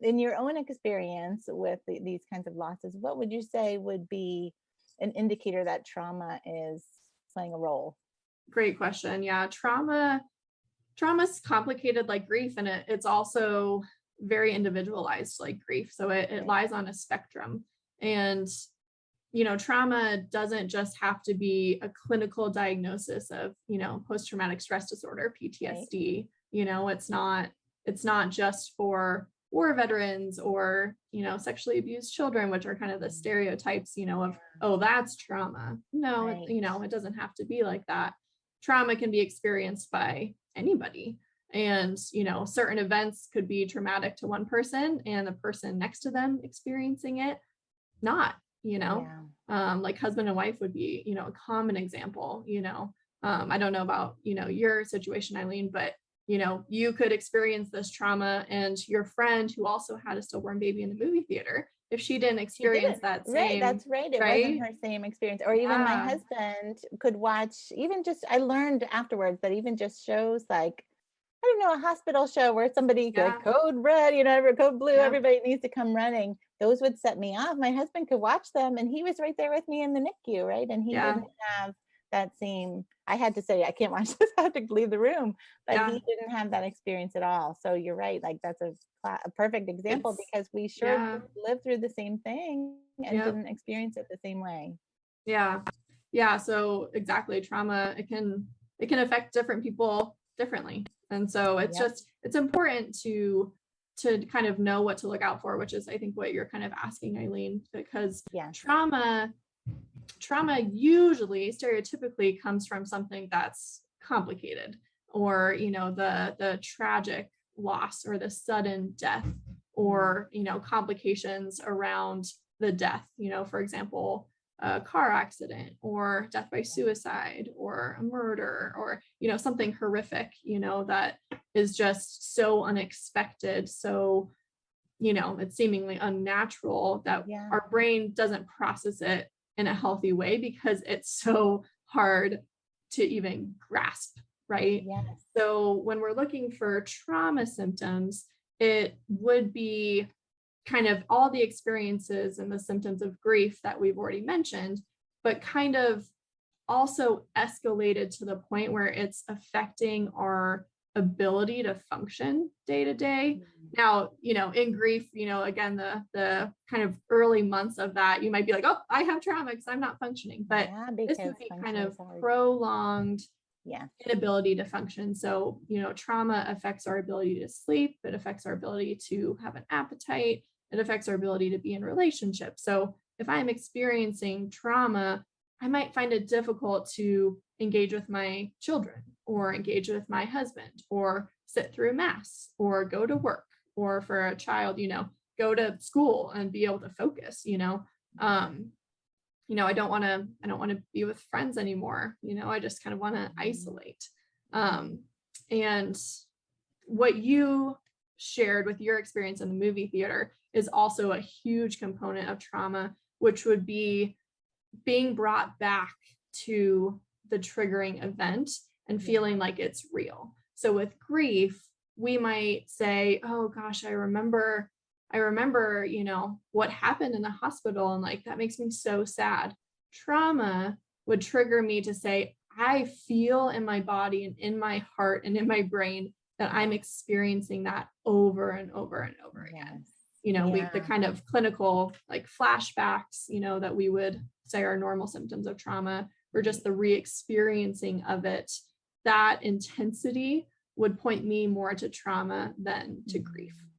in your own experience with these kinds of losses, what would you say would be an indicator that trauma is playing a role? Great question. Yeah, trauma's complicated like grief, and it's also very individualized like grief. So it Right. lies on a spectrum. And trauma doesn't just have to be a clinical diagnosis of, post-traumatic stress disorder, Right. PTSD. It's not just for war veterans or, sexually abused children, which are kind of the stereotypes, of, oh, that's trauma. No, Right. it doesn't have to be like that. Trauma can be experienced by anybody. And, certain events could be traumatic to one person and the person next to them experiencing it not, Yeah. like husband and wife would be, a common example, I don't know about, your situation, Eileen, but, you could experience this trauma and your friend who also had a stillborn baby in the movie theater, if she didn't She experience didn't. that Right, same, that's right. It wasn't right? her same experience. Or even my Yeah. husband could watch, even just, I learned afterwards that even just shows like, I don't know, a hospital show where somebody like Yeah. code red, code blue, Yep. everybody needs to come running. Those would set me off. My husband could watch them and he was right there with me in the NICU, right? And he Yeah. didn't have that same, I had to say, I can't watch this, I have to leave the room. But Yeah. he didn't have that experience at all. So you're right. Like that's a perfect example It's, because we sure yeah. did live through the same thing and Yep. didn't experience it the same way. Yeah. Yeah. So exactly, trauma, it can affect different people differently. And so Yep. it's important to kind of know what to look out for, which is I think what you're kind of asking, Eileen, because Yes. trauma usually stereotypically comes from something that's complicated, or the tragic loss or the sudden death, or complications around the death, for example, a car accident or death by suicide or a murder, or something horrific, that is just so unexpected, so it's seemingly unnatural that Yeah. our brain doesn't process it in a healthy way because it's so hard to even grasp, right? Yes. So when we're looking for trauma symptoms, it would be kind of all the experiences and the symptoms of grief that we've already mentioned, but kind of also escalated to the point where it's affecting our ability to function day to day. Mhm. Now, in grief, again, the kind of early months of that, you might be like, oh, I have trauma because I'm not functioning. But Yeah, this because would be kind function is of hard. prolonged Yes. inability to function. So, trauma affects our ability to sleep, it affects our ability to have an appetite, it affects our ability to be in relationships. So, if I'm experiencing trauma, I might find it difficult to engage with my children or engage with my husband or sit through mass or go to work, or for a child, go to school and be able to focus, um, I don't want to be with friends anymore. I just kind of want to Mhm. isolate. Um, and what you shared with your experience in the movie theater is also a huge component of trauma, which would be being brought back to the triggering event and Yeah. feeling like it's real. So with grief, we might say, oh gosh, I remember, what happened in the hospital, and like that makes me so sad. Trauma would trigger me to say, I feel in my body and in my heart and in my brain that I'm experiencing that over and over and over again. Yes. The Yeah. kind of clinical like flashbacks, that we would say are normal symptoms of trauma, or just the re-experiencing of it, that intensity would point me more to trauma than to Mhm. grief.